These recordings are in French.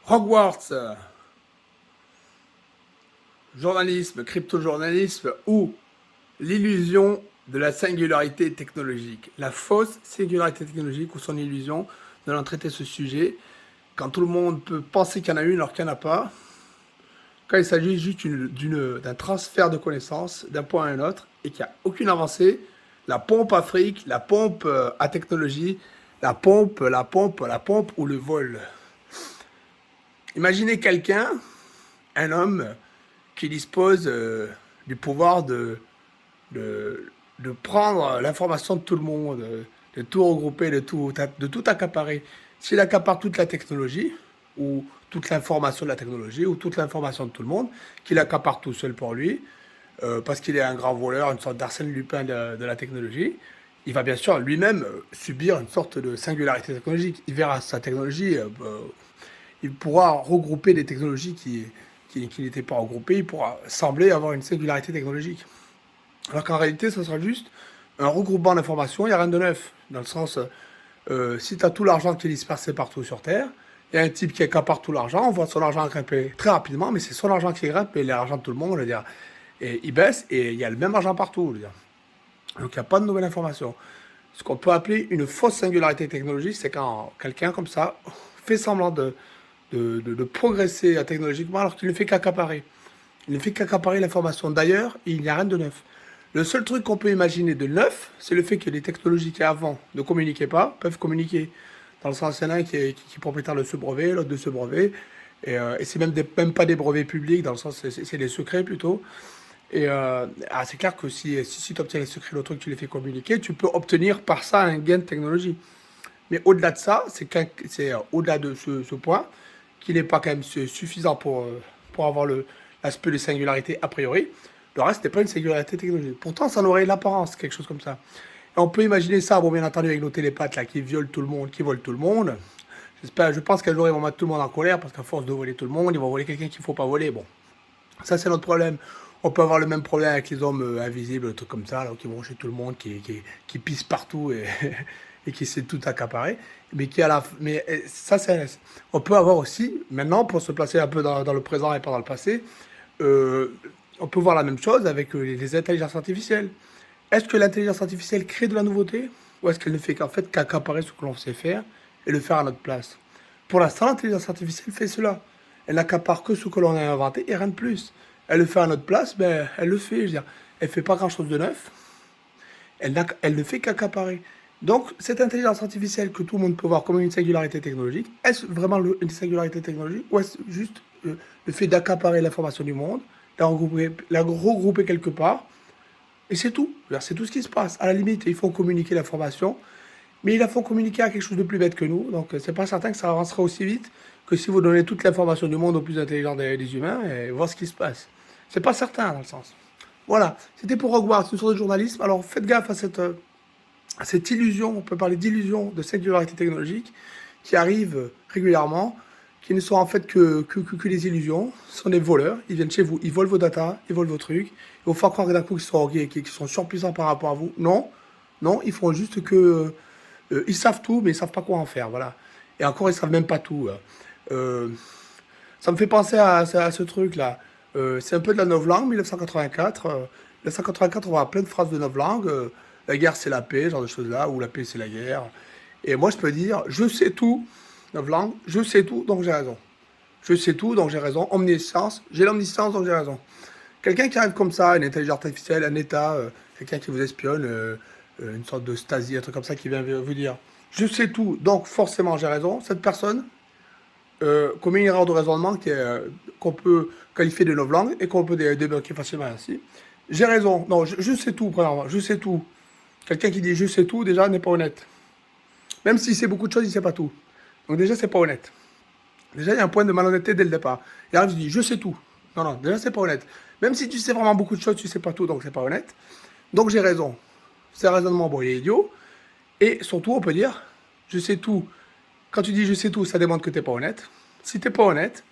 Hogwarts, journalisme, crypto-journalisme ou l'illusion de la singularité technologique. La fausse singularité technologique ou son illusion, nous allons traiter ce sujet. Quand tout le monde peut penser qu'il y en a une alors qu'il n'y en a pas. Quand il s'agit juste d'un transfert de connaissances d'un point à un autre et qu'il n'y a aucune avancée, la pompe à fric, la pompe à technologie, la pompe ou le vol. Imaginez quelqu'un, un homme, qui dispose du pouvoir de prendre l'information de tout le monde, de tout regrouper, de tout accaparer. S'il accapare toute la technologie, ou toute l'information de la technologie, ou toute l'information de tout le monde, qu'il accapare tout seul pour lui, parce qu'il est un grand voleur, une sorte d'Arsène Lupin de la technologie, il va bien sûr lui-même subir une sorte de singularité technologique. Il verra sa technologie, il pourra regrouper des technologies qui n'étaient pas regroupées, il pourra sembler avoir une singularité technologique. Alors qu'en réalité, ce sera juste un regroupement d'informations, il n'y a rien de neuf. Dans le sens, si tu as tout l'argent qui est dispersé partout sur Terre, il y a un type qui accapare tout l'argent, on voit son argent grimper très rapidement, mais c'est son argent qui grimpe et l'argent de tout le monde, je veux dire. Et il baisse et il y a le même argent partout, je veux dire. Donc il n'y a pas de nouvelle information. Ce qu'on peut appeler une fausse singularité technologique, c'est quand quelqu'un comme ça fait semblant de progresser technologiquement alors qu'il ne fait qu'accaparer. Il ne fait qu'accaparer l'information. D'ailleurs, il n'y a rien de neuf. Le seul truc qu'on peut imaginer de neuf, c'est le fait que les technologies qui avant ne communiquaient pas peuvent communiquer. Dans le sens, il y en a un qui est propriétaire de ce brevet, l'autre de ce brevet. Et c'est même pas des brevets publics, dans le sens, c'est des secrets plutôt. Et c'est clair que si tu obtiens les secrets de l'autre truc, tu les fais communiquer, tu peux obtenir par ça un gain de technologie. Mais au-delà de ça, c'est au-delà de ce point, qui n'est pas quand même suffisant pour avoir l'aspect de singularité a priori. Le reste n'est pas une singularité technologique. Pourtant, ça en aurait l'apparence, quelque chose comme ça. Et on peut imaginer ça, bon, bien entendu, avec nos télépathes là, qui violent tout le monde, qui volent tout le monde. Je pense qu'un jour, ils vont mettre tout le monde en colère, parce qu'à force de voler tout le monde, ils vont voler quelqu'un qu'il ne faut pas voler. Bon, ça, c'est notre problème. On peut avoir le même problème avec les hommes invisibles, des trucs comme ça, là, qui vont chez tout le monde, qui pissent partout et qui essaient de tout accaparer. Mais ça, on peut avoir aussi, maintenant, pour se placer un peu dans le présent et pas dans le passé, euh, on peut voir la même chose avec les intelligences artificielles. Est-ce que l'intelligence artificielle crée de la nouveauté ou est-ce qu'elle ne fait qu'en fait qu'accaparer ce que l'on sait faire et le faire à notre place? Pour l'instant, l'intelligence artificielle fait cela. Elle n'accapare que ce que l'on a inventé et rien de plus. Elle le fait à notre place, ben, elle le fait. Je veux dire, elle fait pas grand-chose de neuf. Elle ne fait qu'accaparer. Donc, cette intelligence artificielle que tout le monde peut voir comme une singularité technologique, est-ce vraiment une singularité technologique ou est-ce juste le fait d'accaparer l'information du monde, la regrouper quelque part, et c'est tout. C'est tout ce qui se passe. À la limite, ils font communiquer l'information, mais ils la font communiquer à quelque chose de plus bête que nous. Donc, c'est pas certain que ça avancera aussi vite que si vous donnez toute l'information du monde aux plus intelligents des humains et voir ce qui se passe. C'est pas certain, dans le sens. Voilà. C'était pour Hogwarts, une sorte de journalisme. Alors, faites gaffe à cette illusion, on peut parler d'illusion de singularité technologique, qui arrive régulièrement, qui ne sont en fait que des illusions. Ce sont des voleurs, ils viennent chez vous, ils volent vos datas, ils volent vos trucs, ils vous font croire d'un coup qu'ils sont surpuissants par rapport à vous. Non, non, ils font juste que... ils savent tout, mais ils savent pas quoi en faire, voilà. Et encore, ils savent même pas tout. Euh, Ça me fait penser à ce truc-là. C'est un peu de la novlangue, 1984. 1984, on voit plein de phrases de novlangue. La guerre, c'est la paix, ce genre de choses-là, ou la paix, c'est la guerre. Et moi, je peux dire, je sais tout, novlangue, je sais tout, donc j'ai raison. Je sais tout, donc j'ai raison. Omniscience, j'ai l'omniscience, donc j'ai raison. Quelqu'un qui arrive comme ça, une intelligence artificielle, un État, quelqu'un qui vous espionne, une sorte de Stasi, un truc comme ça, qui vient vous dire, je sais tout, donc forcément j'ai raison. Cette personne commet une erreur de raisonnement qu'on peut qualifier de novlangue et qu'on peut débloquer facilement ainsi. J'ai raison. Non, je sais tout, premièrement. Je sais tout. Quelqu'un qui dit je sais tout, déjà, n'est pas honnête. Même s'il sait beaucoup de choses, il ne sait pas tout. Donc déjà, c'est pas honnête. Déjà, il y a un point de malhonnêteté dès le départ. Il arrive, il dit je sais tout. Non, non, déjà, c'est pas honnête. Même si tu sais vraiment beaucoup de choses, tu sais pas tout, donc c'est pas honnête. Donc j'ai raison. C'est un raisonnement, bon, il est idiot. Et surtout, on peut dire je sais tout. Quand tu dis je sais tout, ça démontre que tu n'es pas honnête. Si tu n'es pas honnête,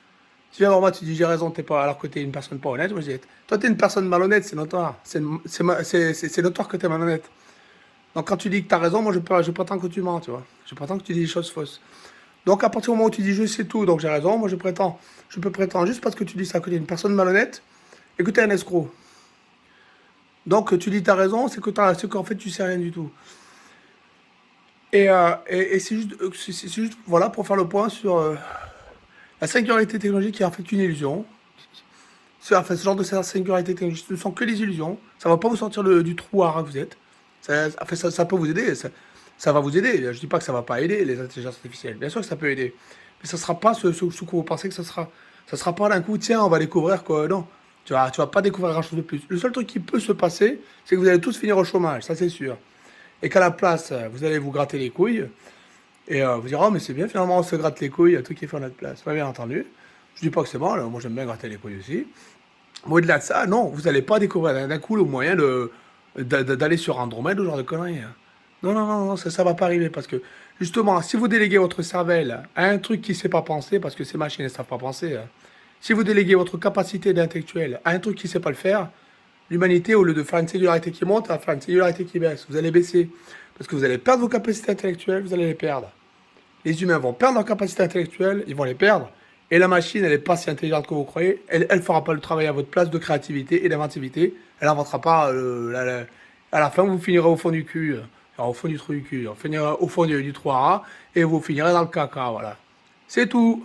tu viens voir moi, tu dis j'ai raison, t'es pas, alors que tu es une personne pas honnête. Moi, je dis, toi, tu es une personne malhonnête, c'est notoire. C'est notoire que tu es malhonnête. Donc, quand tu dis que tu as raison, moi, je prétends que tu mens, tu vois. Je prétends que tu dis des choses fausses. Donc à partir du moment où tu dis je sais tout, donc j'ai raison, moi je peux prétendre juste parce que tu dis ça que tu es une personne malhonnête et que tu es un escroc. Donc tu dis tu as raison, c'est qu'en fait tu sais rien du tout. Et c'est juste, voilà, pour faire le point sur la singularité technologique qui est en fait une illusion. Enfin, ce genre de singularité technologique, ce ne sont que des illusions. Ça ne va pas vous sortir du trou à que vous êtes. Ça peut vous aider. Ça va vous aider. Je ne dis pas que ça ne va pas aider les intelligences artificielles. Bien sûr que ça peut aider. Mais ça ne sera pas ce que vous pensez que ça sera. Ça ne sera pas d'un coup, tiens, on va découvrir quoi. Non. Tu vas pas découvrir grand-chose de plus. Le seul truc qui peut se passer, c'est que vous allez tous finir au chômage. Ça, c'est sûr. Et qu'à la place, vous allez vous gratter les couilles. Et vous dire, oh, mais c'est bien, finalement, on se gratte les couilles, tout qui est fait à notre place. Pas bien entendu. Je dis pas que c'est bon, là, moi j'aime bien gratter les couilles aussi. Mais au-delà de ça, non, vous n'allez pas découvrir d'un coup le moyen d'aller sur Andromède ou ce genre de conneries. Hein. Non, non, non, non, ça va pas arriver parce que justement, si vous déléguez votre cervelle à un truc qui ne sait pas penser, parce que ces machines ne savent pas penser, hein, si vous déléguez votre capacité d'intellectuel à un truc qui ne sait pas le faire, l'humanité, au lieu de faire une singularité qui monte, va faire une singularité qui baisse. Vous allez baisser parce que vous allez perdre vos capacités intellectuelles, vous allez les perdre. Les humains vont perdre leur capacité intellectuelle, ils vont les perdre. Et la machine, elle n'est pas si intelligente que vous croyez. Elle ne fera pas le travail à votre place de créativité et d'inventivité. Elle n'inventera pas. À la fin, vous finirez au fond du cul. Alors, au fond du trou du cul. Vous finirez au fond du trou à rats. Et vous finirez dans le caca. Voilà. C'est tout.